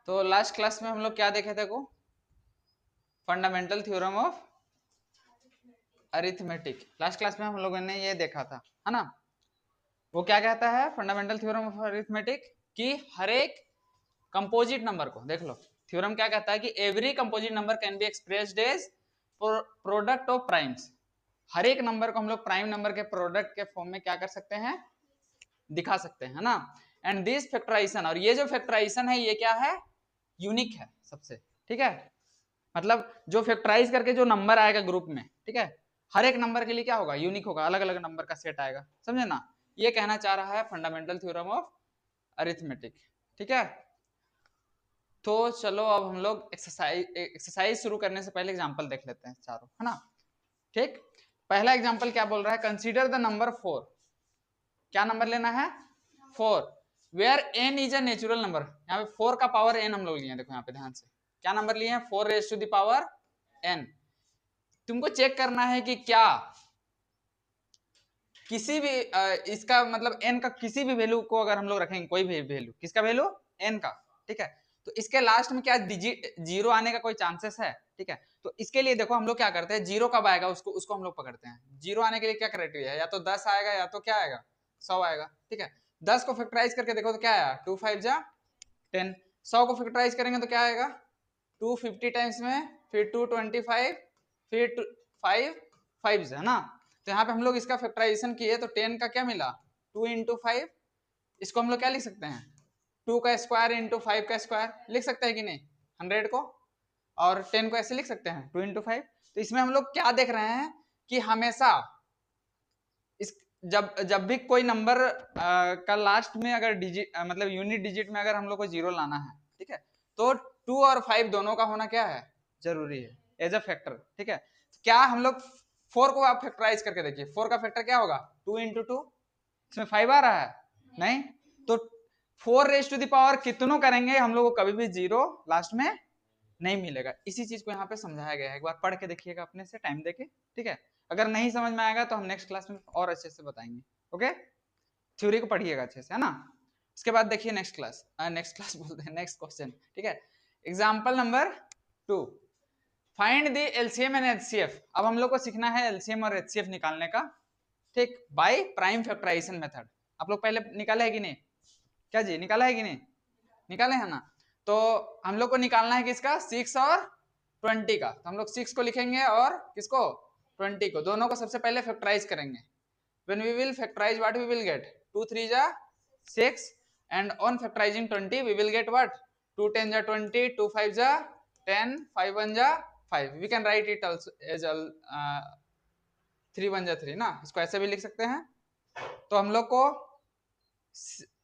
तो last class में हम लोग क्या देखे थे को fundamental theorem of arithmetic. Last class में हम लोगों ने ये देखा था, है ना। वो क्या कहता है फंडामेंटल थ्योरम ऑफ अरिथमेटिक कि हर एक कंपोजिट नंबर को देख लो। थ्योरम क्या कहता है कि every composite number can be expressed as product of primes. हर एक नंबर को हम लोग प्राइम नंबर के प्रोडक्ट के फॉर्म में क्या कर सकते हैं, दिखा सकते हैं, है ना। एंड दिस फैक्टराइजेशन, और ये जो फैक्टराइजेशन है ये क्या है, यूनिक है सबसे, ठीक है। मतलब जो फैक्टराइज करके जो नंबर आएगा ग्रुप में, ठीक है, हर एक नंबर के लिए क्या होगा, यूनिक होगा, अलग अलग नंबर का सेट आएगा, समझे ना। ये कहना चाह रहा है फंडामेंटल थ्योरम ऑफ अरिथमेटिक, ठीक है। तो चलो अब हम लोग एक्सरसाइज शुरू करने से पहले एग्जांपल देख लेते हैं चारों, है ना। ठीक, पहला एग्जांपल क्या बोल रहा है, कंसीडर द नंबर 4। क्या नंबर लेना है, 4, where n is a natural number. यहाँ पे 4 का पावर n हम लोग लिए, देखो यहाँ पे ध्यान से क्या नंबर लिए हैं, 4 raise to the power n। तुमको चेक करना है कि क्या किसी भी इसका मतलब n का किसी भी वैल्यू को अगर हम लोग रखेंगे, कोई भी वैल्यू, किसका वैल्यू, n का, ठीक है, तो इसके लास्ट में क्या डिजिट जीरो आने का कोई चांसेस है, ठीक है। तो इसके लिए देखो हम लोग क्या करते हैं, जीरो कब आएगा उसको उसको हम लोग पकड़ते हैं। जीरो आने के लिए क्या क्राइटेरिया है, या तो 10 आएगा या तो क्या आएगा, 100 आएगा, ठीक है। 10 को फैक्टराइज करके देखो तो क्या आया, 2 5 जा 10। 100 को फैक्टराइज करेंगे तो क्या आएगा, 250 टाइम्स में, फिर 225, फिर 5 5 है ना। तो यहाँ पे हम लोग इसका फैक्टराइजेशन किए तो 10 का क्या मिला, 2 इंटू 5। इसको हम लोग क्या लिख सकते हैं, 2 का स्क्वायर इंटू 5 का स्क्वायर लिख सकते हैं कि नहीं, 100 को, और 10 को ऐसे लिख सकते हैं 2 इंटू 5। तो इसमें हम लोग क्या देख रहे हैं कि हमेशा इस जब जब भी कोई नंबर का लास्ट में अगर डिजिट मतलब यूनिट डिजिट में अगर हम लोग को जीरो लाना है, ठीक है, तो 2 और 5 दोनों का होना क्या है, जरूरी है एज अ फैक्टर, ठीक है। तो क्या हम लोग 4 को आप फैक्टराइज करके देखिए, 4 का फैक्टर क्या होगा, 2 इंटू 2, इसमें 5 आ रहा है नहीं, तो 4 रेज टू द पावर कितनों करेंगे हम लोग को कभी भी जीरो लास्ट में नहीं मिलेगा। इसी चीज को यहाँ पे समझाया गया है, एक बार पढ़ के देखिएगा अपने से टाइम देके, ठीक है। अगर नहीं समझ में आएगा तो हम नेक्स्ट क्लास में और अच्छे से बताएंगे, ओके। थ्योरी को पढ़िएगा अच्छे से, है ना। उसके बाद देखिए नेक्स्ट क्लास बोलते हैं, नेक्स्ट क्वेश्चन, ठीक है। Example number 2, find the LCM and HCF. अब हम लोग को सीखना है एलसीएम और एचसीएफ निकालने का, ठीक, बाय प्राइम फैक्टराइजेशन मेथड। आप लोग पहले निकाले है कि नहीं, क्या जी निकाला है कि नहीं, निकाले है ना। तो हम लोग को निकालना है किसका, 6 और 20 का। तो हम लोग 6 को लिखेंगे और किसको, 20 को, दोनों को सबसे पहले फैक्टराइज करेंगे। when we will factorize what we will get, 2 3 ja 6, and on factorizing 20 we will get what, 2 10 ja 20, 2 5 ja 10, 5 1 ja 5। we can write it also as 3 1 ja 3 ना, इसको ऐसे भी लिख सकते हैं। तो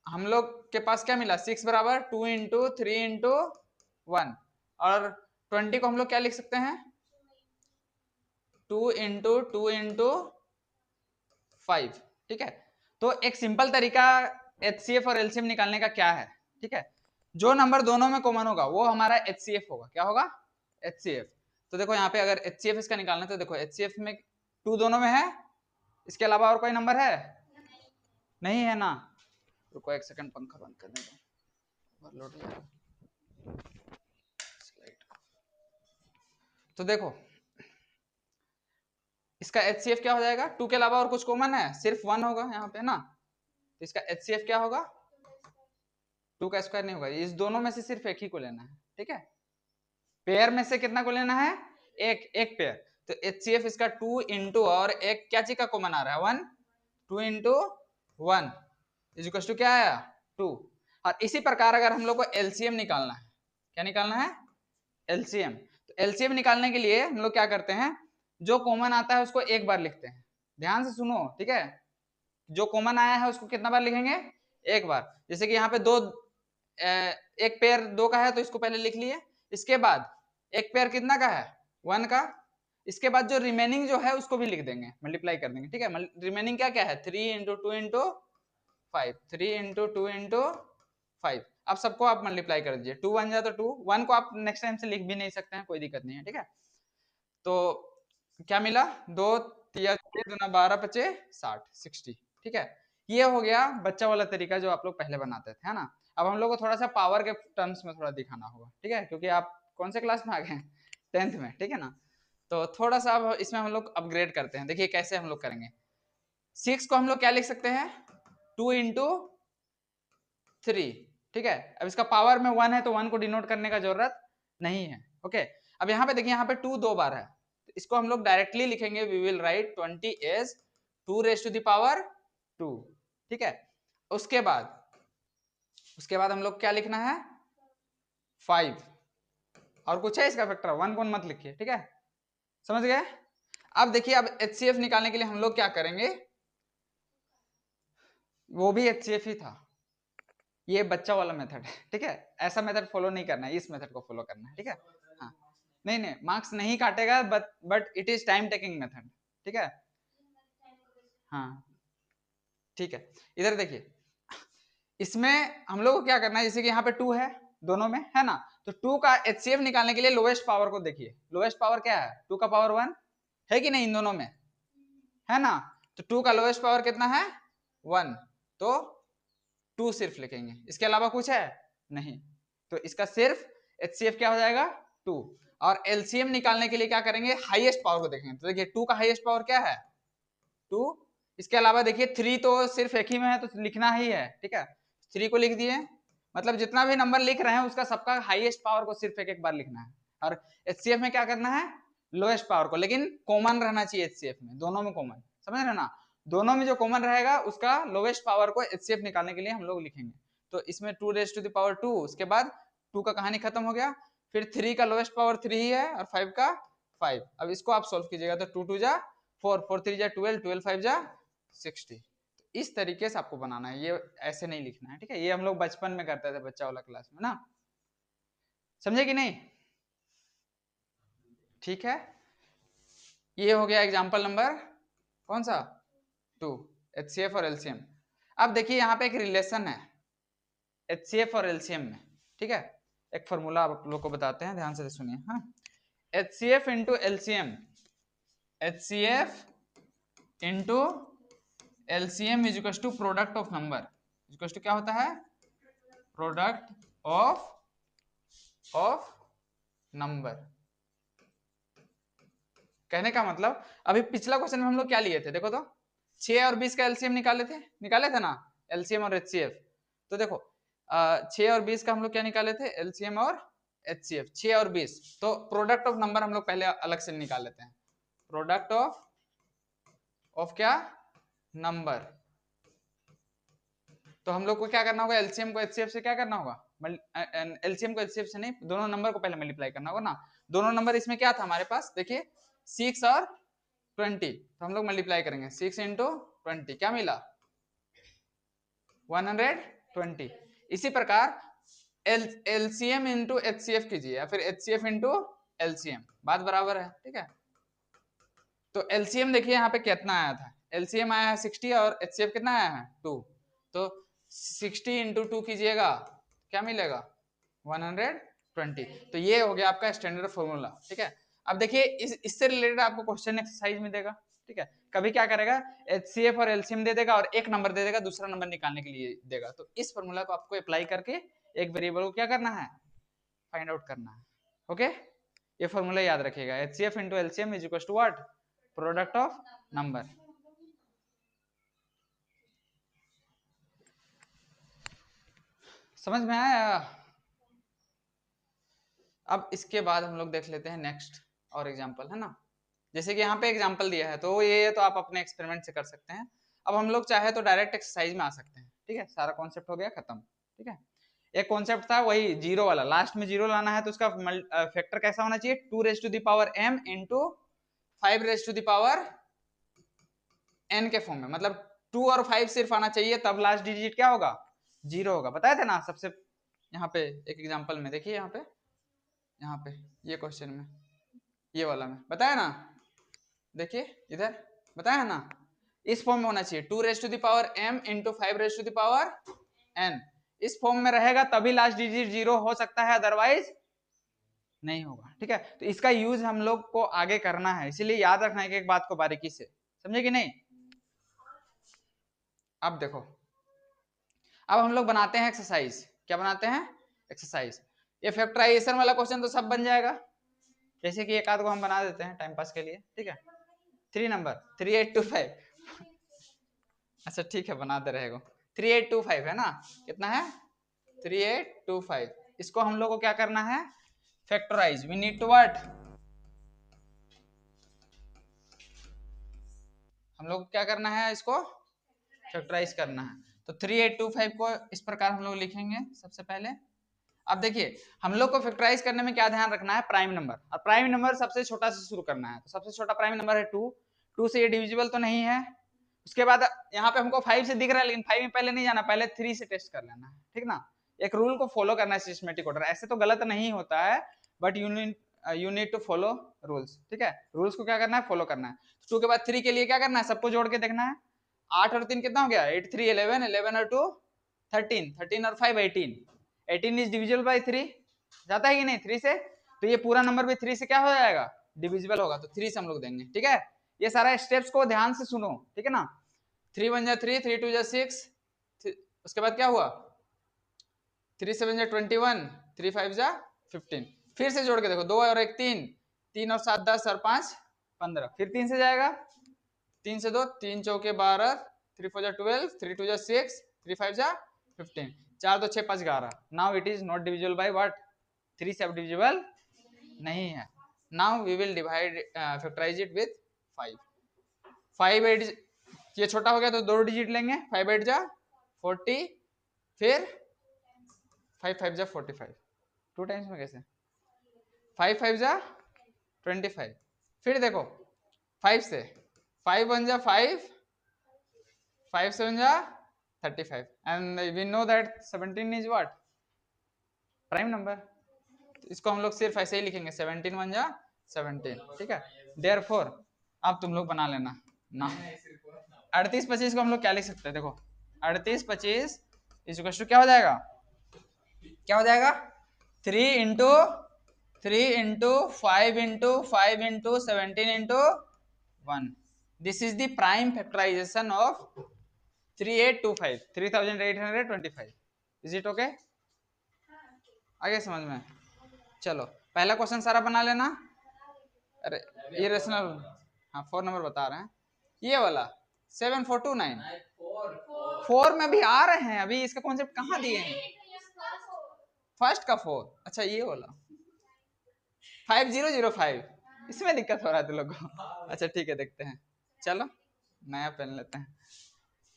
हम लोग के पास क्या मिला, 6 बराबर 2 इंटू 3 इंटू 1, और 20 को हम लोग क्या लिख सकते हैं, 2 इंटू 2 इंटू 5, ठीक है। तो एक सिंपल तरीका एचसीएफ और एलसीएम निकालने का क्या है, ठीक है, जो नंबर दोनों में कॉमन होगा वो हमारा एचसीएफ होगा। क्या होगा, एचसीएफ। तो देखो यहाँ पे अगर एचसीएफ इसका निकालना है तो देखो एचसीएफ में 2 दोनों में है, इसके अलावा और कोई नंबर है, नहीं है ना। रुको एक सेकंड, पंखा बंद करने दो, ओवरलोड हो जाएगा। तो देखो इसका एचसीएफ क्या हो जाएगा, 2 के अलावा और कुछ कॉमन है, सिर्फ 1 होगा यहाँ पे ना। तो इसका एचसीएफ क्या होगा, 2 का स्क्वायर नहीं होगा, इस दोनों में से सिर्फ एक ही को लेना है, ठीक है। पेयर में से कितना को लेना है, एक एक पेयर। तो एचसीएफ इसका 2 इंटू, और एक क्या चीज का कॉमन आ रहा है, 1, 2 इंटू 1 इज इक्वल टू क्या आया, 2। और इसी प्रकार अगर हम लोग को एलसीएम निकालना है, क्या निकालना है, एलसीएम। तो एलसीएम निकालने के लिए हम लोग क्या करते हैं, जो कॉमन आता है उसको एक बार लिखते हैं, ध्यान से सुनो, ठीक है। जो कॉमन आया है उसको कितना बार लिखेंगे, एक बार। जैसे कि यहाँ पे दो एक पेयर 2 का है तो इसको पहले लिख लिए, इसके बाद एक पेयर कितना का है, 1 का, इसके बाद जो रिमेनिंग जो है उसको भी लिख देंगे, मल्टीप्लाई कर देंगे, ठीक है। रिमेनिंग क्या क्या है, 3 इंटू 2 इंटू 5, 3 इंटू 2 इंटू 5। अब सबको आप मल्टीप्लाई कर दीजिए, 2 बन जाए तो 2, 1 को आप नेक्स्ट टाइम से लिख भी नहीं सकते हैं, कोई दिक्कत नहीं है, ठीक है। तो क्या मिला, 2 3 12 5 60, ठीक है। ये हो गया बच्चा वाला तरीका जो आप लोग पहले बनाते थे, है ना। अब हम लोग को थोड़ा सा पावर के टर्म्स में थोड़ा दिखाना होगा, ठीक है, क्योंकि आप कौन से क्लास में आ गए, 10th में, ठीक है ना। तो थोड़ा सा अब इसमें हम लोग अपग्रेड करते हैं। देखिए कैसे हम लोग करेंगे। 6 को हम लोग क्या लिख सकते हैं, 2 इंटू 3, ठीक है। अब इसका पावर में 1 है तो 1 को डिनोट करने का जरूरत नहीं है, ओके। अब यहाँ पे देखिए, यहाँ पे 2 दो बार है, तो इसको हम लोग डायरेक्टली लिखेंगे, we will write 20 as 2 raise to the power 2, ठीक है। उसके बाद हम लोग क्या लिखना है, 5, और कुछ है इसका फैक्टर, 1 को मत लिखिए, ठीक है, समझ गए। अब देखिए, अब HCF निकालने के लिए हम लोग क्या करेंगे, वो भी HCF ही था, ये बच्चा वाला मेथड है, ठीक है। ऐसा मेथड फॉलो नहीं करना है, इस मेथड को फॉलो करना है, ठीक है। हाँ, नहीं मार्क्स नहीं काटेगा, but it is time taking method, ठीक है। हाँ ठीक है, इधर देखिए, इसमें हम लोग को क्या करना है, जैसे कि यहाँ पे 2 है दोनों में, है ना। तो 2 का HCF निकालने के लिए लोएस्ट पावर को देखिए, लोएस्ट पावर क्या है, 2 का पावर 1 है कि नहीं इन दोनों में, है ना। तो 2 का लोएस्ट पावर कितना है, 1, तो 2 सिर्फ लिखेंगे, इसके अलावा कुछ है नहीं, तो इसका सिर्फ HCF क्या हो जाएगा, 2। और LCM निकालने के लिए क्या करेंगे, हाईएस्ट पावर को देखेंगे। तो देखिए 2 का हाईएस्ट पावर क्या है, 2। इसके अलावा देखिए 3 तो सिर्फ एक ही में है तो लिखना ही है, ठीक है, 3 को लिख दिए। मतलब जितना भी नंबर लिख रहे हैं उसका सबका हाईएस्ट पावर को सिर्फ एक एक बार लिखना है। और HCF में क्या करना है, लोएस्ट पावर को, लेकिन कॉमन रहना चाहिए HCF में, दोनों में कॉमन, समझ रहे ना। दोनों में जो कॉमन रहेगा उसका लोएस्ट पावर को HCF निकालने के लिए हम लोग लिखेंगे। तो इसमें 2 रेज टू द पावर 2, उसके बाद 2 का कहानी खत्म हो गया। फिर 3 का लोएस्ट पावर 3 ही है, और 5 का 5। अब इसको आप सोल्व कीजिएगा, तो 2 2 जा 4, 4 3 जा 12, 12 5 जा 60। इस तरीके से आपको बनाना है, ये ऐसे नहीं लिखना है, ठीक है। ये हम लोग बचपन में करते थे बच्चा वाला क्लास में ना, समझे कि नहीं, ठीक है। ये हो गया एग्जांपल नंबर कौन सा, 2, HCF और LCM। अब देखिए यहाँ पे एक रिलेशन है HCF और LCM में, ठीक है। एक फॉर्मूला आप लोग को बताते हैं, ध्यान से सुनिए। हाँ, HCF into LCM, HCF into LCM is equal to product of number, equal to क्या होता है, प्रोडक्ट ऑफ नंबर। कहने का मतलब, अभी पिछला क्वेश्चन में हम लोग क्या लिए थे, देखो तो 6 और 20 का LCM निकाले थे ना, LCM और HCF। तो देखो 6 और 20 का हम लोग क्या निकाले थे, LCM और HCF, 6 और 20। तो प्रोडक्ट ऑफ नंबर हम लोग पहले अलग से निकाल लेते हैं, प्रोडक्ट ऑफ क्या, नंबर। तो हम लोग को क्या करना होगा, LCM को HCF से क्या करना होगा, LCM को HCF से नहीं, दोनों नंबर को पहले मल्टीप्लाई करना होगा ना। दोनों नंबर इसमें क्या था हमारे पास, देखिए 6 और 20, तो हम लोग मल्टीप्लाई करेंगे, 6 इंटू 20 क्या मिला, 120। इसी प्रकार LCM इंटू HCF कीजिए, या फिर HCF इंटू LCM, बात बराबर है, ठीक है। तो LCM देखिए यहाँ पे कितना आया था, LCM आया है 60 और HCF कितना आया है 2, तो 60 इंटू 2 कीजिएगा, क्या मिलेगा 120। तो ये हो गया आपका स्टैंडर्ड फॉर्मूला, ठीक है। अब देखिए इससे रिलेटेड आपको क्वेश्चन एक्सरसाइज में देगा, ठीक है। कभी क्या करेगा, HCF और LCM दे देगा और एक नंबर दे देगा, दूसरा नंबर निकालने के लिए देगा। तो इस फॉर्मूला को आपको अप्लाई करके एक वेरिएबल को क्या करना है, फाइंड आउट करना है, ओके। ये फॉर्मूला याद रखिएगा, HCF into LCM is equal to what, product of number. समझ में आया। अब इसके बाद हम लोग देख लेते हैं नेक्स्ट और एग्जांपल, है ना। जैसे कि यहाँ पे एग्जांपल दिया है, तो ये तो आप अपने एक्सपेरिमेंट से कर सकते हैं। अब हम लोग चाहे तो डायरेक्ट एक्सरसाइज में आ सकते हैं, ठीक है। सारा कॉन्सेप्ट हो गया खत्म, ठीक है। एक कॉन्सेप्ट था वही जीरो वाला, लास्ट में जीरो लाना है, तो उसका फैक्टर कैसा होना चाहिए, 2 raise to the power m into 5 raise to the power n के फॉर्म में। मतलब 2 और 5 सिर्फ आना चाहिए, तब लास्ट डिजिट क्या होगा, जीरो होगा। बताया था ना सबसे, यहाँ पे एक एग्जांपल में देखिए, यहाँ पे ये क्वेश्चन में, ये वाला में बताया ना, देखिए इधर बताया ना, इस फॉर्म में होना चाहिए, 2 raise to the power m into 5 raise to the power n। इस फॉर्म में रहेगा तभी लास्ट डिजिट जीरो हो सकता है, अदरवाइज नहीं होगा, ठीक है। तो इसका यूज हम लोग को आगे करना है, इसीलिए याद रखना है एक एक बात को बारीकी से, समझे कि नहीं। अब देखो, अब हम लोग बनाते हैं एक्सरसाइज। क्या बनाते हैं? एक्सरसाइज। ये फैक्टराइजेशन वाला क्वेश्चन तो सब बन जाएगा, जैसे कि एक आध को हम बना देते हैं टाइम पास के लिए, ठीक है। 3 नंबर 3825, अच्छा ठीक है बना दे रहेगा। 3825 है ना, कितना है? 3825। इसको हम लोग को क्या करना है? Factorise. We need to what? हम लोग क्या करना है? इसको फैक्टराइज करना है। तो 3825 को इस प्रकार हम लोग लिखेंगे सबसे पहले। अब देखिए, हम लोग को फैक्टराइज करने में क्या ध्यान रखना है? Prime number. और प्राइम नंबर सबसे छोटा से शुरू करना है। तो सबसे छोटा प्राइम नंबर है 2। 2 से ये डिविजिबल तो नहीं है। उसके बाद यहाँ पे हमको 5 से दिख रहा है, लेकिन 5 में पहले नहीं जाना, पहले 3 से टेस्ट कर लेना है, ठीक ना। एक रूल को फॉलो करना है सिस्टमेटिक ऑर्डर। ऐसे तो गलत नहीं होता है, but you need to follow rules, ठीक है। रूल्स को क्या करना है? फॉलो करना है। 2 के बाद 3 के लिए क्या करना है? सबको जोड़ के देखना है। 8 और 3 कितना हो गया? 8 3 11, 11 और 2 13, 13 और 5 18। 18 इज डिविजिबल बाय 3, जाता है कि नहीं 3 से? तो ये पूरा नंबर भी 3 से क्या हो जाएगा? डिविजिबल होगा। तो 3 से हम लोग देंगे, ठीक है। ये सारा स्टेप्स को ध्यान से सुनो, ठीक है ना। 3 1 जा 3, 3 2 जा 6, उसके बाद क्या हुआ? 3 7 जा 21, 3 5 जा 15। फिर से जोड़ के देखो, 2 और 1 3, 3 और 7 10 और 5 15। फिर 3 से जाएगा, 3 से 2, 3 चौके 12, 3 4 जा 12, 3 2 जा 6, 3 5 जा 15, 4 2 6 5 11। Now it is not divisible by what? 3 से अब डिविजिबल नहीं है। Now we will divide factorise it with 5। 5 8, ये छोटा हो गया तो 2 डिजिट लेंगे। 5 8 जा 40, फिर 5 5 जा 45। 2 टाइम्स में कैसे? 5 5 जा 25। फिर देखो 5 से, 5 1 जा 5, 5 7 जा 35, and we know that 17 is what? Prime number. इसको हम लोग सिर्फ ऐसे ही लिखेंगे, 17 1 जा 17, ठीक है। देयरफॉर अब तुम लोग बना लेना ना। 38 25 को हम लोग क्या लिख सकते हैं? देखो 38 25 इस क्या हो जाएगा? क्या हो जाएगा? 3 into 3 into 5 into 5 into 17 into 1। This is the prime factorisation of 3825, 3825। Is it okay? आगे समझ में? चलो पहला क्वेश्चन सारा बना लेना। अरे ये रेशनल, हाँ 4 नंबर बता रहे हैं, ये वाला 7429। 4 में भी आ रहे हैं, अभी इसका कॉन्सेप्ट कहाँ दिए हैं? फर्स्ट का 4, अच्छा ये वाला 5005, इसमें दिक्कत हो रहा है तुम लोग को। अच्छा ठीक है देखते हैं, चलो नया पेन लेते हैं।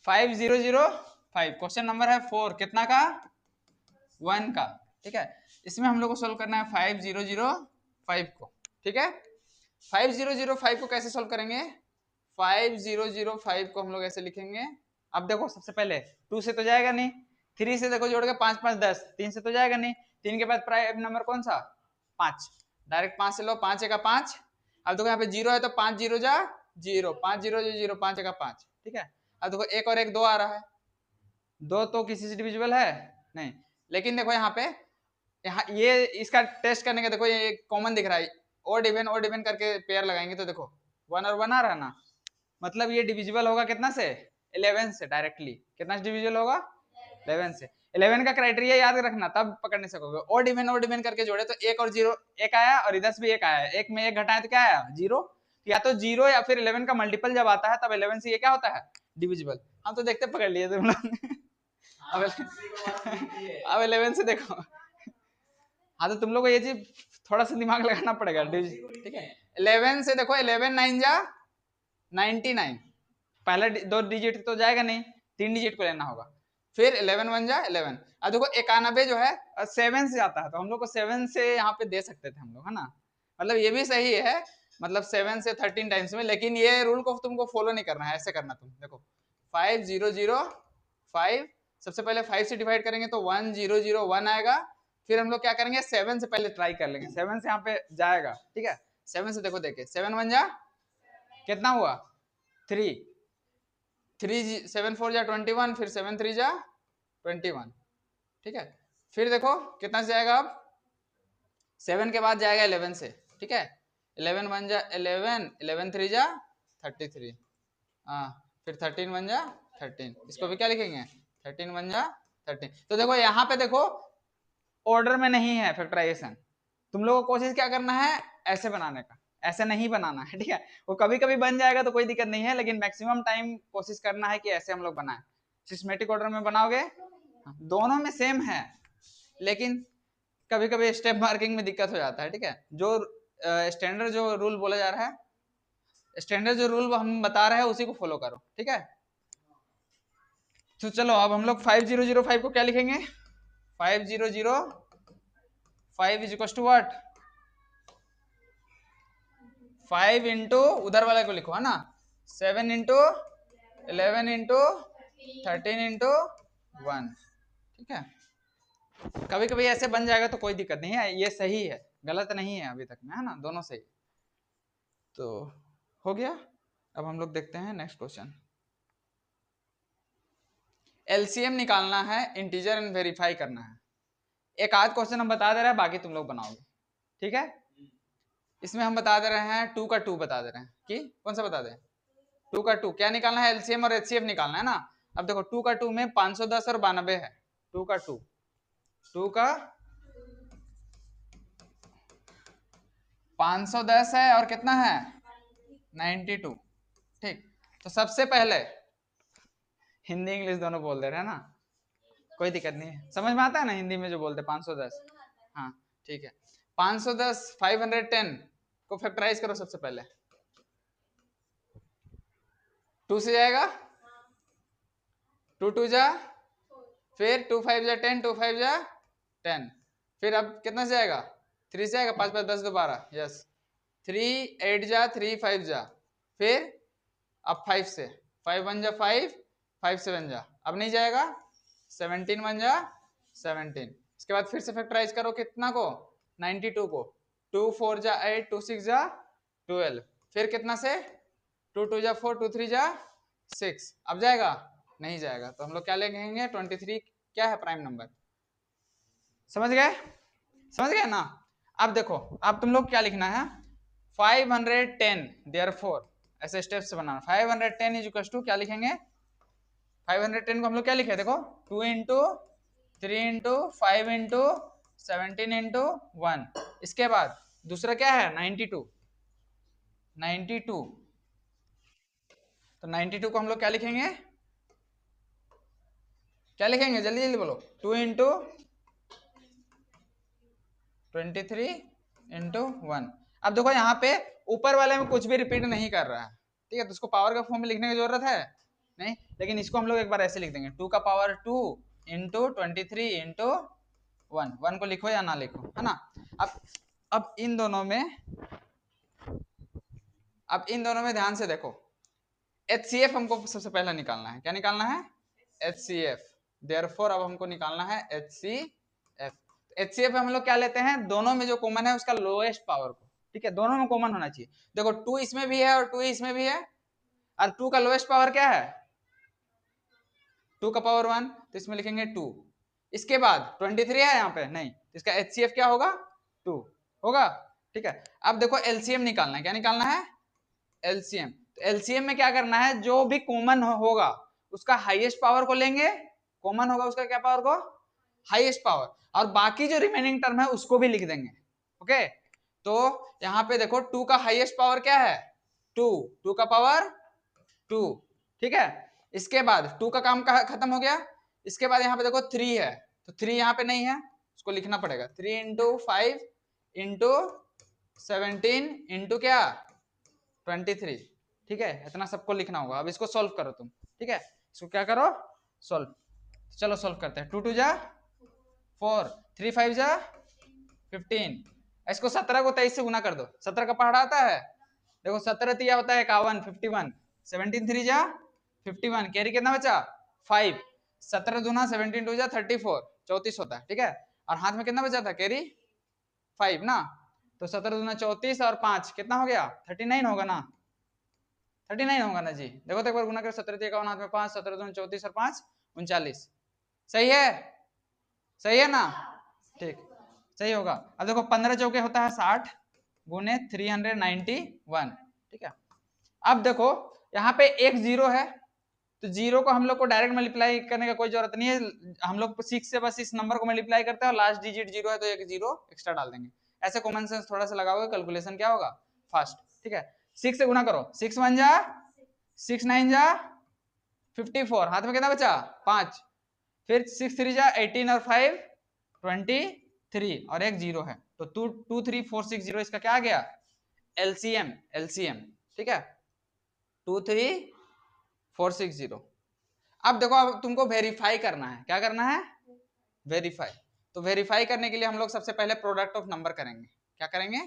5005 क्वेश्चन नंबर है 4, कितना का? 1 का, ठीक है। इसमें हम लोग को सोल्व करना है 5005 को, ठीक है। 5005 को कैसे सोल्व करेंगे? 5005 को हम लोग ऐसे लिखेंगे। अब देखो सबसे पहले 2 से तो जाएगा नहीं, 3 से देखो जोड़ के 5 5 10, 3 से तो जाएगा नहीं, 3 के बाद प्राइम नंबर कौन सा? 5, डायरेक्ट 5 से लो, 5 एक 5। अब देखो यहाँ पे 0 है तो 5 0 जा 0, 5 0 जा 0, 5 एक 5, ठीक है। अब देखो 1 और 1 2 आ रहा है, 2 तो किसी से डिविजिबल है नहीं, लेकिन देखो यहाँ पे, यहाँ ये इसका टेस्ट करने के देखो ये कॉमन दिख रहा है, ओड इवन करके पेयर लगाएंगे तो देखो 1 और 1 आ रहा है ना, मतलब ये डिविजिबल होगा कितना से? 11 से डायरेक्टली। कितना डिविजिबल होगा? 11 से। 11 का क्राइटेरिया याद रखना, तब पकड़ नहीं सकोगे। ओड इवन करके जोड़े तो 1 और 0 1 आया, और इधर से भी 1 आया, 1 में 1 घटाए तो क्या आया? 0। या तो 0 या फिर 11 का मल्टीपल जब आता है तब 11 से ये क्या होता है? डिविजिबल। हम तो देखते पकड़ लिए तुम लोग। अब 11 से देखो, हाँ तो तुम लोग को ये चीज थोड़ा सा दिमाग लगाना पड़ेगा, ठीक है। 11 से देखो, 11 9 जा 99, पहला 2 डिजिट तो जाएगा नहीं, 3 डिजिट को लेना होगा। फिर 11 1 जा 11। अब देखो 91 जो है 7 से आता है, तो हम लोग को 7 से यहाँ पे दे सकते थे हम लोग, है ना। मतलब ये भी सही है, मतलब 7 से 13 टाइम्स में, लेकिन ये रूल को तुमको फॉलो नहीं करना है, ऐसे करना तुम देखो 5005, सबसे पहले 5 से डिवाइड करेंगे तो 1001 आएगा। फिर हम लोग क्या करेंगे, 7 से पहले ट्राई कर लेंगे, 7 से यहाँ पे जाएगा, ठीक है। 7 से देखो, देखे 7 1 जा कितना हुआ? 3, 3 7 4 जा 21, फिर 7 3 जा 21, ठीक है। फिर देखो कितना से जाएगा, अब 7 के बाद जाएगा 11 से, ठीक है। 11 1 जा 11, 11 3 जा 33, हाँ फिर 13 1 जा 13, इसको भी क्या लिखेंगे 13 1 जा 13। तो देखो यहाँ पे देखो ऑर्डर में नहीं है फैक्टराइजेशन, तुम लोगों को कोशिश क्या करना है ऐसे बनाने का, ऐसे नहीं बनाना है, ठीक है। वो कभी कभी बन जाएगा तो कोई दिक्कत नहीं है, लेकिन मैक्सिमम टाइम कोशिश करना है कि ऐसे हम लोग बनाएं। सिस्टमेटिक ऑर्डर में बनाओगे, दोनों में सेम है, लेकिन कभी कभी स्टेप मार्किंग में दिक्कत हो जाता है, ठीक है। जो स्टैंडर्ड जो रूल बोला जा रहा है, स्टैंडर्ड जो रूल हम बता रहे हैं उसी को फॉलो करो, ठीक है। तो चलो अब हम लोग 5005 को क्या लिखेंगे, 5005 is equal to what, 5 into उधर वाले को लिखो है ना, 7 इंटू 11 इंटू 13 इंटू 1, ठीक है। कभी कभी ऐसे बन जाएगा तो कोई दिक्कत नहीं है, ये सही है, गलत नहीं है अभी तक में, है ना, दोनों सही। तो हो गया। अब हम लोग देखते हैं नेक्स्ट क्वेश्चन। एलसीएम निकालना है, इंटीजर एंड वेरीफाई करना है। एक आध क्वेश्चन हम बता दे रहे हैं, बाकी तुम लोग बनाओगे, ठीक है। इसमें हम बता दे रहे हैं 2 का 2 बता दे रहे हैं कि कौन सा बता दें, 2 का 2 क्या निकालना है, एलसीएम और एचसीएफ निकालना है ना। अब देखो 2 का 2 में 510 और 92 है, 2 का 2 का 510 है और कितना है 92, ठीक। तो सबसे पहले हिंदी इंग्लिश दोनों बोल दे रहे हैं ना, कोई दिक्कत नहीं है, समझ में आता है ना हिंदी में जो बोलते 510, हाँ ठीक है। 510 510 को फैक्टराइज करो सबसे पहले, 2 से जाएगा, 2 2 जा, फिर 2 5 जा 10, 2 5 जा 10, फिर अब कितना से जाएगा 3 से आएगा, 5 5 10 12, यस 3 8 जा 3 5 जा, फिर अब 5 से 5 1 जा 5 5 7 जा, अब नहीं जाएगा 17 1 जा 17, इसके बाद फिर से फैक्टराइज करो कितना को 92 को, 2 4 जा 8 2 6 जा 12, फिर कितना से 2 2 जा 4 2 3 जा 6, अब जाएगा नहीं जाएगा, तो हम लोग क्या लिखेंगे 23 क्या है प्राइम नंबर, समझ गए, समझ गए ना। अब देखो अब तुम लोग क्या लिखना है 510, देयरफॉर ऐसे स्टेप से बनाना, 510 इज इक्वल टू क्या लिखेंगे, 510 को हम लोग क्या लिखे देखो 2 इंटू 3 इंटू 5 इंटू 17 इंटू 1, इसके बाद दूसरा क्या है 92, तो 92 को हम लोग क्या लिखेंगे, क्या लिखेंगे जल्दी जल्दी बोलो, 2 इंटू 23 इंटू 1। अब देखो यहाँ पे ऊपर वाले में कुछ भी रिपीट नहीं कर रहा है, ठीक है, तो उसको पावर का फॉर्म में लिखने की जरूरत है नहीं, लेकिन इसको हम लोग एक बार ऐसे लिख देंगे 2 का पावर 2 इंटू 23 इंटू 1 को लिखो या ना लिखो, है ना। अब इन दोनों में ध्यान से देखो, HCF हमको सबसे पहला निकालना है, क्या निकालना है HCF, देयरफॉर अब हमको निकालना है HCF। HCF हम लोग क्या लेते हैं, दोनों में जो कॉमन है उसका लोएस्ट पावर को, ठीक है, दोनों में कॉमन होना चाहिए। देखो 2 इसमें भी है और 2 इसमें भी है, और 2 का लोएस्ट पावर क्या है 2 का पावर 1, तो इसमें लिखेंगे 2, इसके बाद 23 है यहाँ पे नहीं, तो इसका HCF क्या होगा 2 होगा, ठीक है। अब देखो LCM निकालना है, क्या निकालना है LCM, तो LCM में क्या करना है, जो भी कॉमन होगा उसका हाईएस्ट पावर को लेंगे, कॉमन होगा उसका क्या पावर को हाईएस्ट पावर, और बाकी जो रिमेनिंग टर्म है उसको भी लिख देंगे, ओके। तो यहाँ पे देखो 2 का हाईएस्ट पावर क्या है 2 का पावर 2, ठीक है। इसके बाद 2 का काम खत्म हो गया, इसके बाद यहाँ पे देखो 3 है, तो 3 यहाँ पे नहीं है, उसको लिखना पड़ेगा 3 इंटू 5 इंटू 17 इंटू क्या 23, ठीक है, इतना सबको लिखना होगा। अब इसको सॉल्व करो तुम, ठीक है, इसको क्या करो सॉल्व, चलो सॉल्व करते हैं। 2 2 जा 4, 3 5 जा 15, इसको 17 को 23 से गुना कर दो, 17 का पहाड़ा आता है, देखो 17 तिया होता है 51 51, 17 3 जा 51, कैरी कितना बचा 5, 17 दूना 17 2 जा 34 34 होता है, ठीक है, और हाथ में कितना बचा था कैरी 5 ना, तो 17 दूना 34 और 5 कितना हो गया 39 होगा ना, 39 होगा ना जी, देखो तो एक बार गुना कर, 17 51 हाथ में 5, 17 दूना 34 और 5 39, सही है, सही है ना, ठीक सही होगा। अब देखो 15 चौके होता है 60 गुने 391, ठीक है। अब देखो यहाँ पे एक जीरो है, तो 0 को हम लोग को डायरेक्ट मल्टीप्लाई करने का कोई जरूरत नहीं है, हम लोग 6 से बस इस नंबर को मल्टीप्लाई करते हैं और लास्ट डिजिट 0 है तो एक 0 एक्स्ट्रा डाल देंगे। ऐसे कॉमन सेंस थोड़ा सा लगाओगे, कैलकुलेशन क्या होगा फास्ट। ठीक है, 6 से गुना करो, 6 1 जा 6 9 जा 54, हाथ में कितना बचा 5, फिर 6 3 जा 18 और 5 23 और एक 0 है तो 2 3 4 6 0, इसका क्या आ गया एलसीएम। एलसीएम ठीक है 2 3 4 6 0। अब देखो, अब तुमको वेरीफाई करना है, क्या करना है वेरीफाई। तो वेरीफाई करने के लिए हम लोग सबसे पहले प्रोडक्ट ऑफ नंबर करेंगे। क्या करेंगे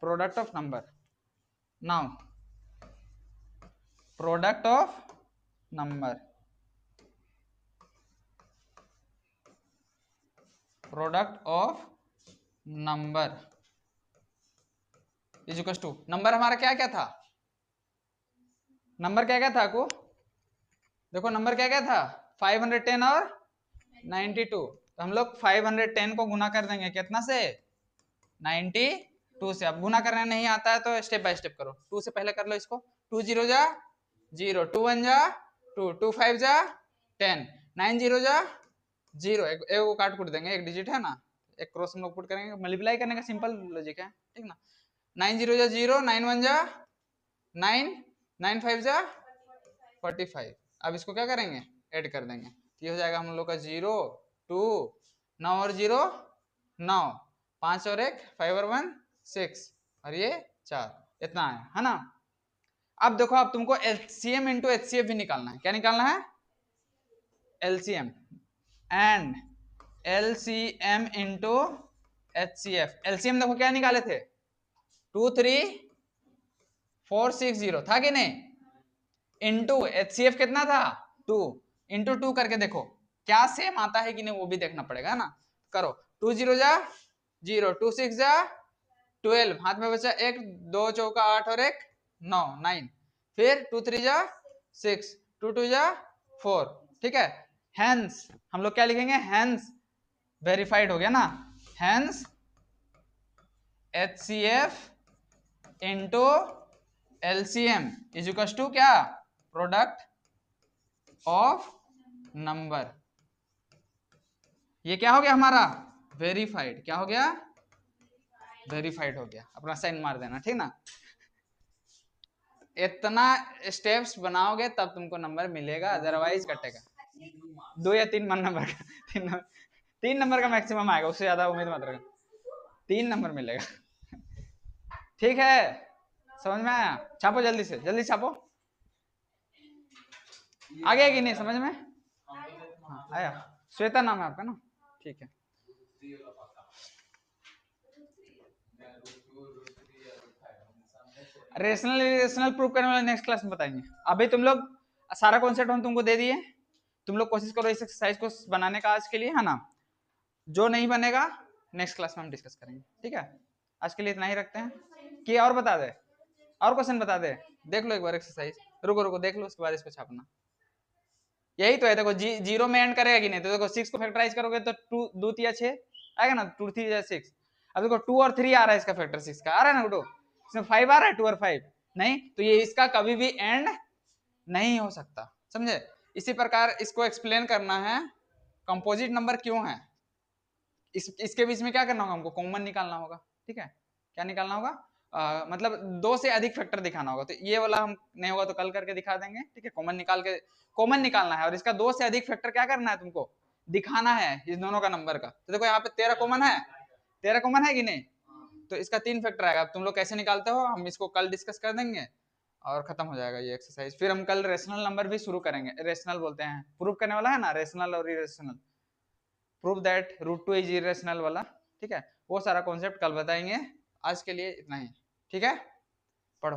product of number. Now product of number, product of number is equal to, number हमारा क्या क्या था, नंबर क्या क्या था को देखो, नंबर क्या क्या था 510 और 92। तो हम लोग 510 को गुना कर देंगे कितना से 92 से। अब गुना करना नहीं आता है तो स्टेप बाय स्टेप करो, 2 से पहले कर लो इसको, 2 0 जा 0, 2 1 जा 2, 2 5 जा 10, 9 0 जा 0, एक को काट कुट देंगे, एक डिजिट है ना, एक क्रॉस हम लोग पुट करेंगे, मल्टीप्लाई करने का सिंपल लॉजिक है ठीक ना। 9 0 जा 0, 9 1 जा 9, 9 5 जा 45। अब इसको क्या करेंगे ऐड कर देंगे, ये हो जाएगा हम लोग का 0 2 9 और 0 9, 5 और 1 5 और 1 6 और ये 4, इतना है ना। अब देखो, अब तुमको एलसीएम इंटू एचसीएफ भी निकालना है। क्या निकालना है LCM and LCM into HCF. LCM देखो क्या निकाले थे 2 3 4 6 0 था कि नहीं, इंटू एचसीएफ कितना था 2, इंटू 2 करके देखो क्या सेम आता है कि नहीं, वो भी देखना पड़ेगा ना। करो 2 0 जा 0, 2 6 जा 12, हाथ में बचा 1, 2 चौका 8 और 1 9 9, फिर 2 3 जा 6, 2 2 जा 4। ठीक है, हेंस हम लोग क्या लिखेंगे, हेंस वेरीफाइड हो गया ना, hence HCF into LCM is equal to क्या प्रोडक्ट ऑफ नंबर। ये क्या हो गया हमारा वेरीफाइड, क्या हो गया वेरीफाइड हो गया। अपना साइन मार देना ठीक ना। इतना स्टेप्स बनाओगे तब तुमको नंबर मिलेगा, अदरवाइज कटेगा। 2 या 3 नंबर का 3 नंबर का मैक्सिमम आएगा, उससे ज्यादा उम्मीद मत रखो, 3 नंबर मिलेगा। ठीक है, समझ में आया, छापो जल्दी से, जल्दी छापो। आ गया कि नहीं समझ में, हाँ आया। श्वेता नाम है आपका ना, ठीक है। रेशनल इरेशनल प्रूव करने वाला नेक्स्ट क्लास में बताएंगे। अभी तुम लोग सारा कॉन्सेप्ट हम तुमको दे दिए, तुम लोग कोशिश करो इस एक्सरसाइज को बनाने का आज के लिए, है ना। जो नहीं बनेगा नेक्स्ट क्लास में हम डिस्कस करेंगे, ठीक है। आज के लिए इतना ही रखते हैं। कि और बता दे, और क्वेश्चन बता दे, देख लो एक बार एक्सरसाइज, रुको रुको देख लो, उसके बाद इसको छापना। यही तो है, देखो जीरो में एंड करेगा कि नहीं, तो देखो 6 को फैक्टराइज करोगे तो 2 2 3 6 आएगा ना, 2 3 6। अब देखो 2 और 3 आ रहा है, इसका फैक्टर 6 का आ रहा है ना, इसमें 5 आ रहा है, 2 और 5 नहीं, तो ये इसका कभी भी एंड नहीं हो सकता, समझे। इसी प्रकार इसको एक्सप्लेन करना है, कंपोजिट नंबर क्यों है, इसके बीच में क्या करना होगा हमको, कॉमन निकालना होगा। ठीक है, क्या निकालना होगा, मतलब 2 से अधिक फैक्टर दिखाना होगा। तो ये वाला हम नहीं होगा तो कल करके दिखा देंगे, ठीक है। कॉमन निकाल के, कॉमन निकालना है और इसका 2 से अधिक फैक्टर क्या करना है तुमको, दिखाना है इस दोनों का नंबर का। तो देखो यहाँ पे 13 कॉमन है, 13 कॉमन है कि नहीं, तो इसका 3 फैक्टर आएगा। अब तुम लोग कैसे निकालते हो, हम इसको कल डिस्कस कर देंगे और खत्म हो जाएगा ये एक्सरसाइज। फिर हम कल रेशनल नंबर भी शुरू करेंगे, रेशनल बोलते हैं, प्रूव करने वाला है ना, रेशनल और irrational, prove that √2 is irrational वाला, ठीक है। वो सारा कॉन्सेप्ट कल बताएंगे, आज के लिए इतना ही, ठीक है। पढ़ो।